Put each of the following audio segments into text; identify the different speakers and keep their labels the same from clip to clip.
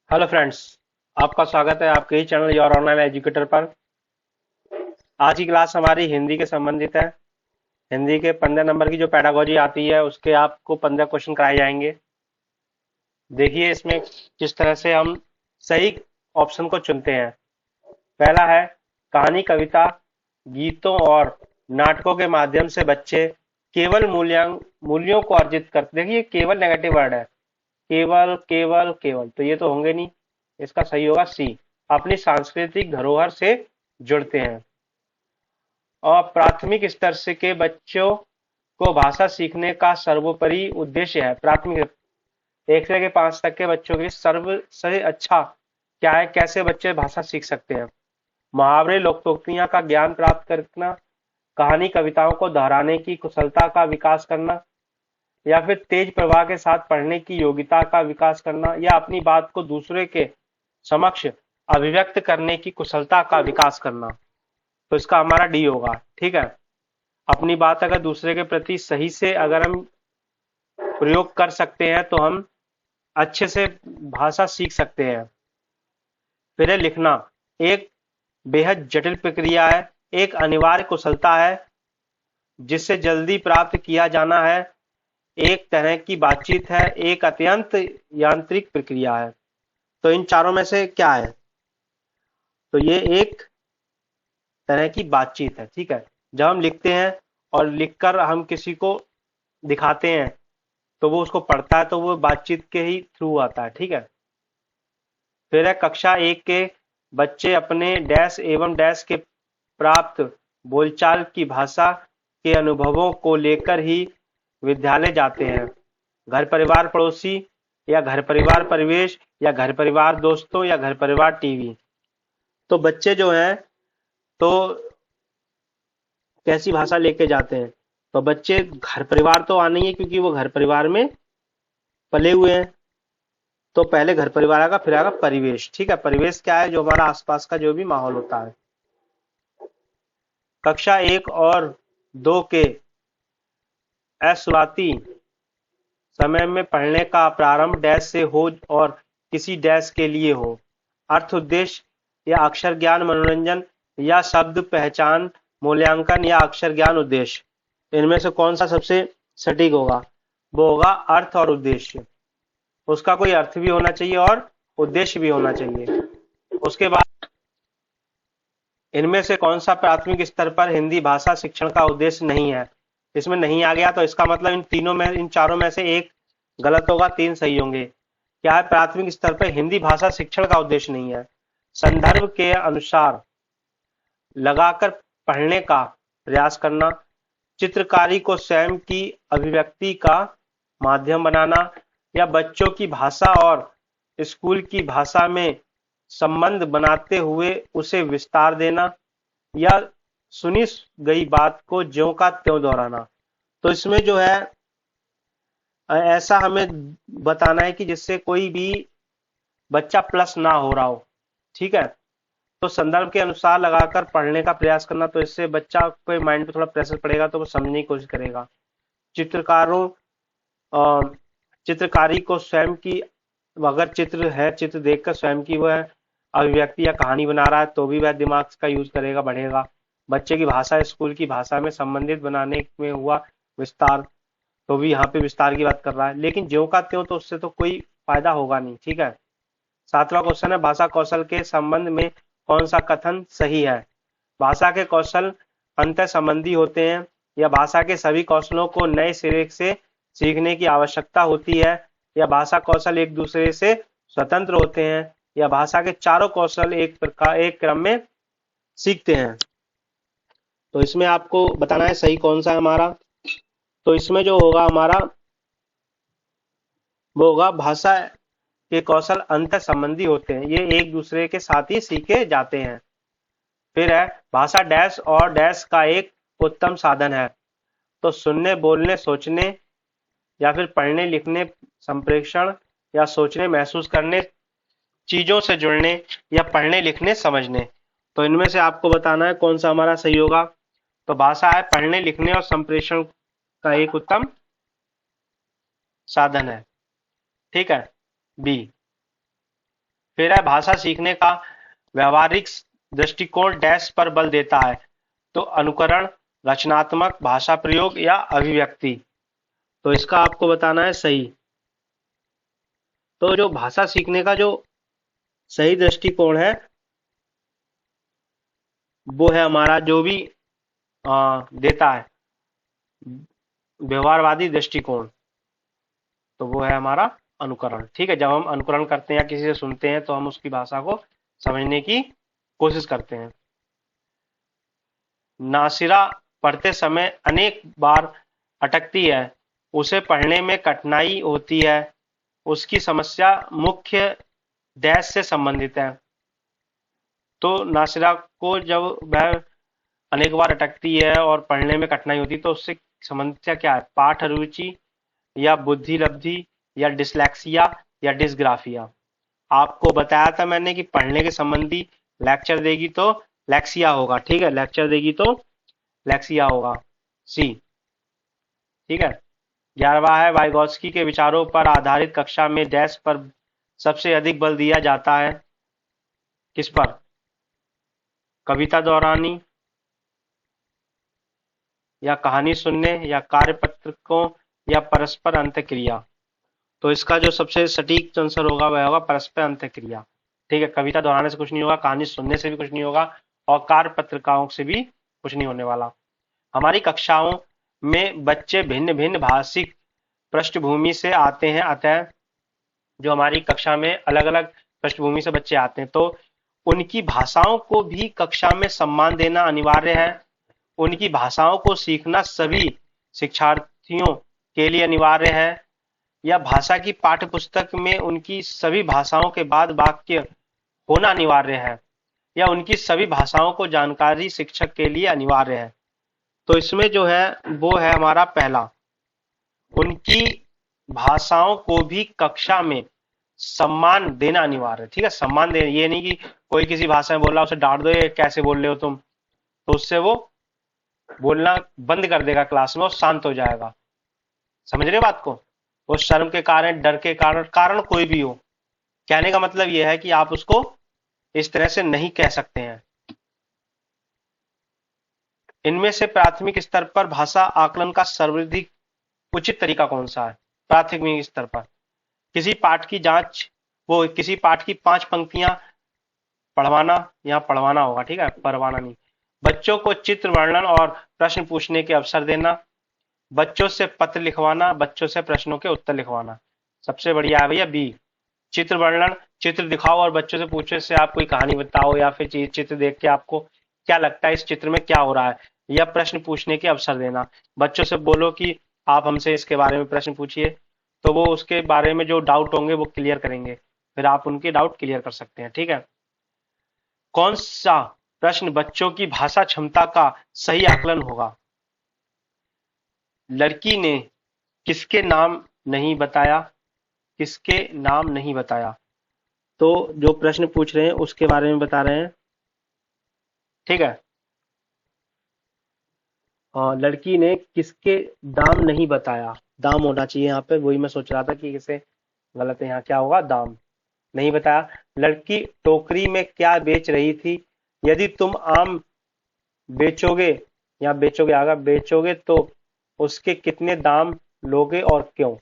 Speaker 1: Hello friends. आपका स्वागत है आपके ही चैनल योर ऑनलाइन एजुकेटर पर। आज की क्लास हमारी हिंदी के संबंधित है। हिंदी के 15 नंबर की जो पेडागोजी आती है उसके आपको 15 क्वेश्चन कराए जाएंगे। देखिए इसमें किस तरह से हम सही ऑप्शन को चुनते हैं। पहला है कहानी, कविता, गीतों और नाटकों के माध्यम से बच्चे केवल मूल्यों को अर्जित करते। देखिए केवल नेगेटिव वर्ड है। केवल केवल केवल तो ये तो होंगे नहीं। इसका सही होगा सी, अपनी सांस्कृतिक धरोहर से जुड़ते हैं। और प्राथमिक स्तर से के बच्चों को भाषा सीखने का सर्वोपरि उद्देश्य है। प्राथमिक 1 से लेकर 5 तक के बच्चों के लिए सबसे अच्छा क्या है, कैसे बच्चे भाषा सीख सकते हैं। मुहावरे, लोकोक्तियां का ज्ञान प्राप्त करना, कहानी कविताओं को दोहराने की कुशलता का विकास करना, या फिर तेज प्रवाह के साथ पढ़ने की योग्यता का विकास करना, या अपनी बात को दूसरे के समक्ष अभिव्यक्त करने की कुशलता का विकास करना। तो इसका हमारा डी होगा। ठीक है, अपनी बात अगर दूसरे के प्रति सही से अगर हम प्रयोग कर सकते हैं तो हम अच्छे से भाषा सीख सकते हैं। फिर है लिखना, एक बेहद जटिल प्रक्रिया है, एक अनिवार्य कुशलता है जिसे जल्दी प्राप्त किया जाना है, एक तरह की बातचीत है, एक अत्यंत यांत्रिक प्रक्रिया है। तो इन चारों में से क्या है? तो ये एक तरह की बातचीत है। ठीक है, जब हम लिखते हैं और लिखकर हम किसी को दिखाते हैं तो वो उसको पढ़ता है, तो वो बातचीत के ही थ्रू आता है। ठीक है, फिर है कक्षा 1 के बच्चे अपने डैश एवं डैश के प्राप्त बोलचाल की भाषा के अनुभवों को लेकर ही विद्यालय जाते हैं। घर परिवार पड़ोसी, या घर परिवार परिवेश, या घर परिवार दोस्तों, या घर परिवार टीवी। तो बच्चे जो हैं तो कैसी भाषा लेके जाते हैं? तो बच्चे घर परिवार तो आने ही है क्योंकि वो घर परिवार में पले हुए हैं। तो पहले घर परिवार आएगा, फिर आएगा परिवेश। ठीक है, परिवेश क्या है? जो हमारा आसपास का जो भी माहौल होता है। कक्षा 1 और 2 के शुरुआती समय में पढ़ने का प्रारंभ डैश से हो और किसी डैश के लिए हो। अर्थ उद्देश्य या अक्षर ज्ञान मनोरंजन, या शब्द पहचान मूल्यांकन, या अक्षर ज्ञान उद्देश्य। इनमें से कौन सा सबसे सटीक होगा? वो होगा अर्थ और उद्देश्य। उसका कोई अर्थ भी होना चाहिए और उद्देश्य भी होना चाहिए। उसके बाद इनमें से कौन सा प्राथमिक स्तर पर हिंदी भाषा शिक्षण का उद्देश्य नहीं है? इसमें नहीं आ गया तो इसका मतलब इन चारों में से एक गलत होगा, 3 सही होंगे। क्या है? प्राथमिक स्तर पर हिंदी भाषा शिक्षण का उद्देश्य नहीं है। संदर्भ के अनुसार लगाकर पढ़ने का प्रयास करना, चित्रकारी को स्वयं की अभिव्यक्ति का माध्यम बनाना, या बच्चों की भाषा और स्कूल की भाषा में संबंध बनाते हुए उसे विस्तार देना, या सुनी गई बात को ज्यों का त्यों दोहराना। तो इसमें जो है ऐसा हमें बताना है कि जिससे कोई भी बच्चा प्लस ना हो रहा हो। ठीक है, तो संदर्भ के अनुसार लगाकर पढ़ने का प्रयास करना, तो इससे बच्चा के माइंड पे थोड़ा प्रेशर पड़ेगा तो वो समझने की कोशिश करेगा। चित्रकारों चित्रकारी को स्वयं की, अगर चित्र है, चित्र देखकर स्वयं की वह अभिव्यक्ति या कहानी बना रहा है तो भी वह दिमाग का यूज करेगा, बढ़ेगा। बच्चे की भाषा स्कूल की भाषा में संबंधित बनाने में हुआ विस्तार, तो भी यहाँ पे विस्तार की बात कर रहा है। लेकिन ज्यों का त्यों तो उससे तो कोई फायदा होगा नहीं। ठीक है, 7वां क्वेश्चन है भाषा कौशल के संबंध में कौन सा कथन सही है? भाषा के कौशल अंतर संबंधी होते हैं, या भाषा के सभी कौशलों को नए सिरे से सीखने की आवश्यकता होती है, या भाषा कौशल एक दूसरे से स्वतंत्र होते हैं, या भाषा के चारों कौशल एक क्रम में सीखते हैं। तो इसमें आपको बताना है सही कौन सा है हमारा। तो इसमें जो होगा हमारा वो होगा भाषा के कौशल अंतर संबंधी होते हैं, ये एक दूसरे के साथ ही सीखे जाते हैं। फिर है भाषा डैश और डैश का एक उत्तम साधन है। तो सुनने, बोलने, सोचने, या फिर पढ़ने लिखने, संप्रेषण, या सोचने महसूस करने, चीजों से जुड़ने, या पढ़ने लिखने समझने। तो इनमें से आपको बताना है कौन सा हमारा सही होगा। तो भाषा है पढ़ने लिखने और संप्रेषण का एक उत्तम साधन है। ठीक है, बी। फिर है भाषा सीखने का व्यवहारिक दृष्टिकोण डैश पर बल देता है। तो अनुकरण, रचनात्मक भाषा प्रयोग या अभिव्यक्ति। तो इसका आपको बताना है सही। तो जो भाषा सीखने का जो सही दृष्टिकोण है वो है हमारा जो भी देता है व्यवहारवादी दृष्टिकोण, तो वो है हमारा अनुकरण। ठीक है, जब हम अनुकरण करते हैं या किसी से सुनते हैं तो हम उसकी भाषा को समझने की कोशिश करते हैं। नासिरा पढ़ते समय अनेक बार अटकती है, उसे पढ़ने में कठिनाई होती है, उसकी समस्या मुख्य डैश से संबंधित है। तो नासिरा को जब वह अनेक बार अटकती है और पढ़ने में कठिनाई होती है तो उससे समस्या क्या है? पाठ रुचि या बुद्धि लब्धि या डिसलेक्सिया या डिसग्राफिया। आपको बताया था मैंने कि पढ़ने के संबंधी लेक्चर देगी तो लेक्सिया होगा। ठीक है, लेक्चर देगी तो लेक्सिया होगा, सी। ठीक है, 11वां है वाइगोत्स्की के विचारों पर आधारित कक्षा में डैश पर सबसे अधिक बल दिया जाता है। किस पर? कविता दोहरानी या कहानी सुनने या कार्यपत्रकों या परस्पर अंतःक्रिया। तो इसका जो सबसे सटीक आंसर होगा वह होगा परस्पर अंतःक्रिया। ठीक है, कविता दोहराने से कुछ नहीं होगा, कहानी सुनने से भी कुछ नहीं होगा और कार्य पत्रिकाओं से भी कुछ नहीं होने वाला। हमारी कक्षाओं में बच्चे भिन्न भिन्न भाषिक पृष्ठभूमि से आते हैं, अतः जो हमारी कक्षा में अलग अलग पृष्ठभूमि से बच्चे आते हैं तो उनकी भाषाओं को भी कक्षा में सम्मान देना अनिवार्य है। उनकी भाषाओं को सीखना सभी शिक्षार्थियों के लिए अनिवार्य है। या भाषा की पाठ्य पुस्तक में उनकी सभी भाषाओं के बाद वाक्य होना अनिवार्य है, या उनकी सभी भाषाओं को जानकारी शिक्षक के लिए अनिवार्य है। तो इसमें जो है वो है हमारा पहला, उनकी भाषाओं को भी कक्षा में सम्मान देना अनिवार्य है। ठीक है, सम्मान देना, ये नहीं कि कोई किसी भाषा में बोल रहा उसे डांट दो, ये कैसे बोल रहे हो तुम, तो उससे वो बोलना बंद कर देगा क्लास में और शांत हो जाएगा। समझ रहे हो बात को? वो शर्म के कारण, डर के कारण कोई भी हो, कहने का मतलब यह है कि आप उसको इस तरह से नहीं कह सकते हैं। इनमें से प्राथमिक स्तर पर भाषा आकलन का सर्वाधिक उचित तरीका कौन सा है? प्राथमिक स्तर पर किसी पाठ की जांच, वो किसी पाठ की 5 पंक्तियां पढ़वाना, यहाँ पढ़वाना होगा, ठीक है, पढ़वाना नहीं। बच्चों को चित्र वर्णन और प्रश्न पूछने के अवसर देना, बच्चों से पत्र लिखवाना, बच्चों से प्रश्नों के उत्तर लिखवाना। सबसे बढ़िया है भैया बी, चित्र वर्णन, चित्र दिखाओ और बच्चों से पूछो, इससे आप कोई कहानी बताओ या फिर चित्र देख के आपको क्या लगता है इस चित्र में क्या हो रहा है, या प्रश्न पूछने के अवसर देना। बच्चों से बोलो कि आप हमसे इसके बारे में प्रश्न पूछिए, तो वो उसके बारे में जो डाउट होंगे वो क्लियर करेंगे, फिर आप उनके डाउट क्लियर कर सकते हैं। ठीक है, कौन सा प्रश्न बच्चों की भाषा क्षमता का सही आकलन होगा? लड़की ने किसके नाम नहीं बताया, किसके नाम नहीं बताया। तो जो प्रश्न पूछ रहे हैं उसके बारे में बता रहे हैं। ठीक है, लड़की ने किसके दाम नहीं बताया, दाम होना चाहिए यहाँ पे, वही मैं सोच रहा था कि किसे गलत है, यहाँ क्या होगा, दाम नहीं बताया। लड़की टोकरी में क्या बेच रही थी? यदि तुम आम बेचोगे या बेचोगे आगा बेचोगे तो उसके कितने दाम लोगे और क्यों?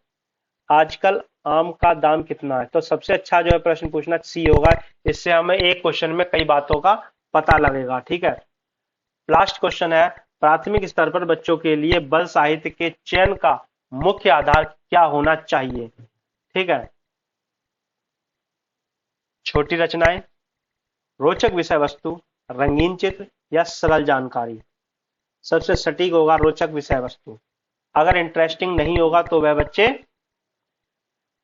Speaker 1: आजकल आम का दाम कितना है? तो सबसे अच्छा जो है प्रश्न पूछना सी होगा, इससे हमें एक क्वेश्चन में कई बातों का पता लगेगा। ठीक है, लास्ट क्वेश्चन है, प्राथमिक स्तर पर बच्चों के लिए बल साहित्य के चयन का मुख्य आधार क्या होना चाहिए? ठीक है, छोटी रचनाएं, रोचक विषय वस्तु, रंगीन चित्र या सरल जानकारी। सबसे सटीक होगा रोचक विषय वस्तु। अगर इंटरेस्टिंग नहीं होगा तो वह बच्चे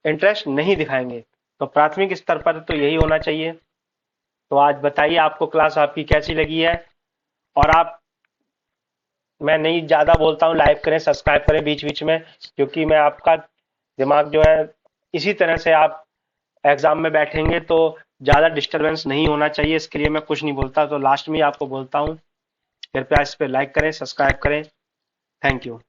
Speaker 1: इंटरेस्ट नहीं दिखाएंगे। तो प्राथमिक स्तर पर तो यही होना चाहिए। तो आज बताइए आपको क्लास आपकी कैसी लगी है, और आप, मैं नहीं ज्यादा बोलता हूँ, लाइक करें, सब्सक्राइब करें बीच बीच में, क्योंकि मैं आपका दिमाग जो है इसी तरह से आप एग्जाम में बैठेंगे तो ज्यादा डिस्टरबेंस नहीं होना चाहिए, इसके लिए मैं कुछ नहीं बोलता। तो लास्ट में आपको बोलता हूँ कृपया इस पर लाइक करें, सब्सक्राइब करें। Thank you.